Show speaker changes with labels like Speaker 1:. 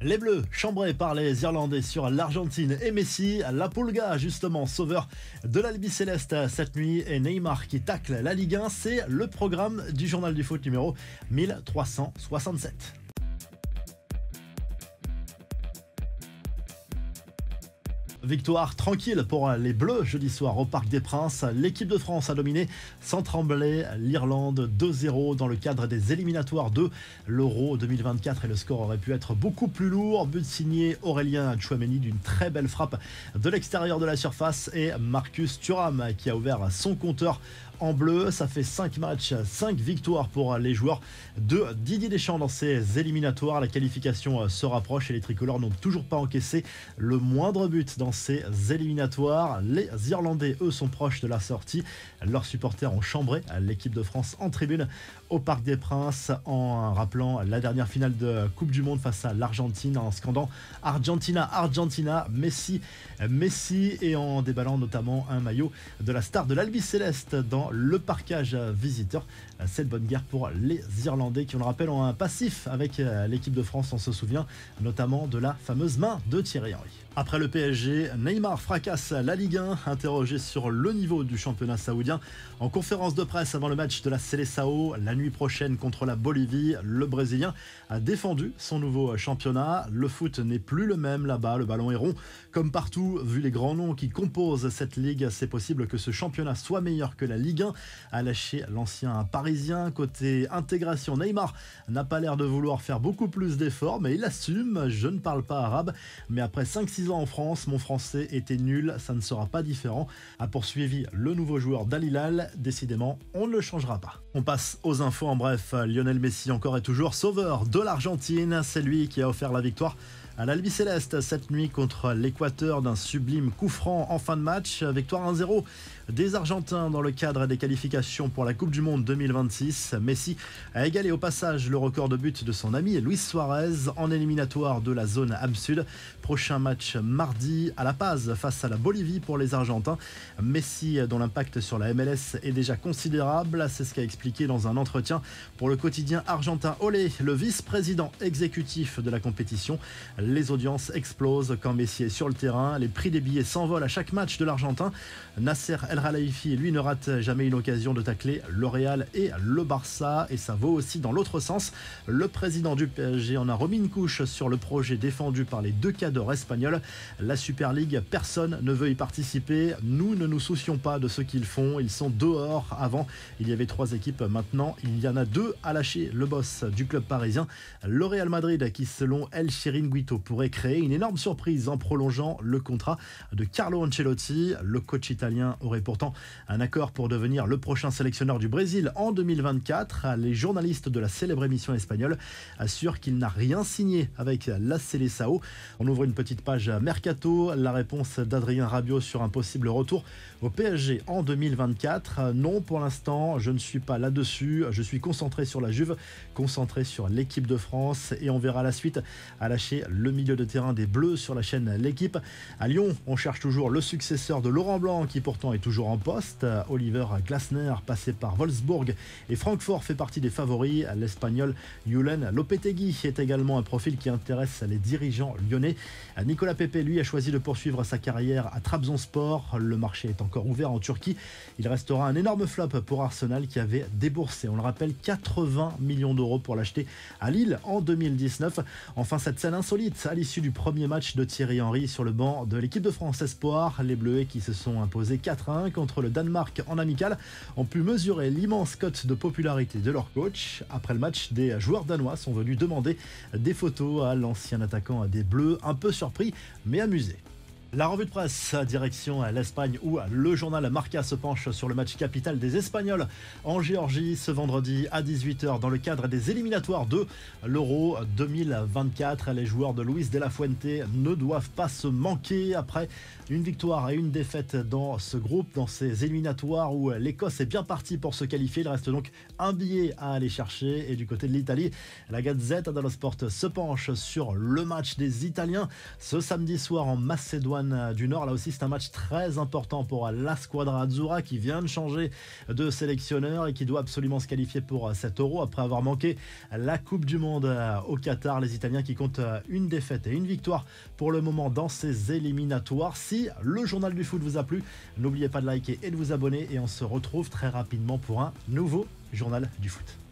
Speaker 1: Les Bleus, chambrés par les Irlandais sur l'Argentine et Messi, la Pulga, justement sauveur de l'Albi Céleste cette nuit, et Neymar qui tacle la Ligue 1, c'est le programme du journal du foot numéro 1367. Victoire tranquille pour les Bleus jeudi soir au Parc des Princes. L'équipe de France a dominé sans trembler l'Irlande 2-0 dans le cadre des éliminatoires de l'Euro 2024 et le score aurait pu être beaucoup plus lourd. But signé Aurélien Tchouaméni d'une très belle frappe de l'extérieur de la surface et Marcus Thuram qui a ouvert son compteur en bleu. Ça fait 5 matchs, 5 victoires pour les joueurs de Didier Deschamps dans ces éliminatoires. La qualification se rapproche et les tricolores n'ont toujours pas encaissé le moindre but dans ces éliminatoires. Les Irlandais, eux, sont proches de la sortie. Leurs supporters ont chambré l'équipe de France en tribune au Parc des Princes en rappelant la dernière finale de Coupe du Monde face à l'Argentine, en scandant Argentina, Argentina, Messi, Messi, et en déballant notamment un maillot de la star de l'Albi Céleste dans le parquage visiteur. Cette bonne guerre pour les Irlandais qui, on le rappelle, ont un passif avec l'équipe de France. On se souvient notamment de la fameuse main de Thierry Henry. Après le PSG, Neymar fracasse la Ligue 1, interrogé sur le niveau du championnat saoudien. En conférence de presse avant le match de la Seleção, la nuit prochaine contre la Bolivie, le Brésilien a défendu son nouveau championnat. Le foot n'est plus le même là-bas, le ballon est rond. Comme partout, vu les grands noms qui composent cette ligue, c'est possible que ce championnat soit meilleur que la Ligue 1, a lâché l'ancien parisien. Côté intégration, Neymar n'a pas l'air de vouloir faire beaucoup plus d'efforts, mais il assume. Je ne parle pas arabe, mais après 5-6 ans en France, mon français était nul, ça ne sera pas différent, a poursuivi le nouveau joueur d'Al Hilal. Décidément, on ne le changera pas. On passe aux infos en bref. Lionel Messi encore et toujours sauveur de l'Argentine. C'est lui qui a offert la victoire à l'Albi Céleste cette nuit contre l'Équateur d'un sublime coup franc en fin de match. Victoire 1-0 des Argentins dans le cadre des qualifications pour la Coupe du Monde 2026. Messi a égalé au passage le record de buts de son ami Luis Suarez en éliminatoire de la zone Am Sud. Prochain match mardi à La Paz face à la Bolivie pour les Argentins. Messi, dont l'impact sur la MLS est déjà considérable, c'est ce qu'a expliqué dans un entretien pour le quotidien argentin Olé, le vice-président exécutif de la compétition. Les audiences explosent quand Messi est sur le terrain. Les prix des billets s'envolent à chaque match de l'Argentin. Nasser El Khelaifi, lui, ne rate jamais une occasion de tacler le Real et le Barça. Et ça vaut aussi dans l'autre sens. Le président du PSG en a remis une couche sur le projet défendu par les deux cadors espagnols. La Super League, personne ne veut y participer. Nous ne nous soucions pas de ce qu'ils font. Ils sont dehors. Avant, il y avait 3 équipes. Maintenant, il y en a 2 à lâcher le boss du club parisien. Le Real Madrid qui, selon El Chiringuito, pourrait créer une énorme surprise en prolongeant le contrat de Carlo Ancelotti. Le coach italien aurait pourtant un accord pour devenir le prochain sélectionneur du Brésil en 2024. Les journalistes de la célèbre émission espagnole assurent qu'il n'a rien signé avec la Seleção. On ouvre une petite page mercato. La réponse d'Adrien Rabiot sur un possible retour au PSG en 2024. Non, pour l'instant, je ne suis pas là-dessus. Je suis concentré sur la Juve, concentré sur l'équipe de France et on verra la suite, à lâcher le milieu de terrain des Bleus sur la chaîne L'Équipe. À Lyon, on cherche toujours le successeur de Laurent Blanc qui pourtant est toujours en poste. Oliver Glasner, passé par Wolfsburg et Francfort, fait partie des favoris. L'Espagnol Julen Lopetegui est également un profil qui intéresse les dirigeants lyonnais. Nicolas Pepe, lui, a choisi de poursuivre sa carrière à Trabzonspor. Le marché est encore ouvert en Turquie. Il restera un énorme flop pour Arsenal qui avait déboursé, on le rappelle, 80 millions d'euros pour l'acheter à Lille en 2019. Enfin, cette scène insolite à l'issue du premier match de Thierry Henry sur le banc de l'équipe de France Espoir. Les Bleuets, qui se sont imposés 4-1 contre le Danemark en amical, ont pu mesurer l'immense cote de popularité de leur coach. Après le match, des joueurs danois sont venus demander des photos à l'ancien attaquant des Bleus, un peu surpris mais amusé. La revue de presse, direction l'Espagne où le journal Marca se penche sur le match capital des Espagnols en Géorgie ce vendredi à 18h dans le cadre des éliminatoires de l'Euro 2024. Les joueurs de Luis de la Fuente ne doivent pas se manquer après une victoire et une défaite dans ce groupe, dans ces éliminatoires où l'Écosse est bien partie pour se qualifier. Il reste donc un billet à aller chercher et du côté de l'Italie, la Gazzetta dello Sport se penche sur le match des Italiens ce samedi soir en Macédoine Macédoine du Nord. Là aussi, c'est un match très important pour la Squadra Azzurra qui vient de changer de sélectionneur et qui doit absolument se qualifier pour cet Euro après avoir manqué la Coupe du Monde au Qatar. Les Italiens qui comptent une défaite et une victoire pour le moment dans ces éliminatoires. Si le journal du foot vous a plu, n'oubliez pas de liker et de vous abonner et on se retrouve très rapidement pour un nouveau journal du foot.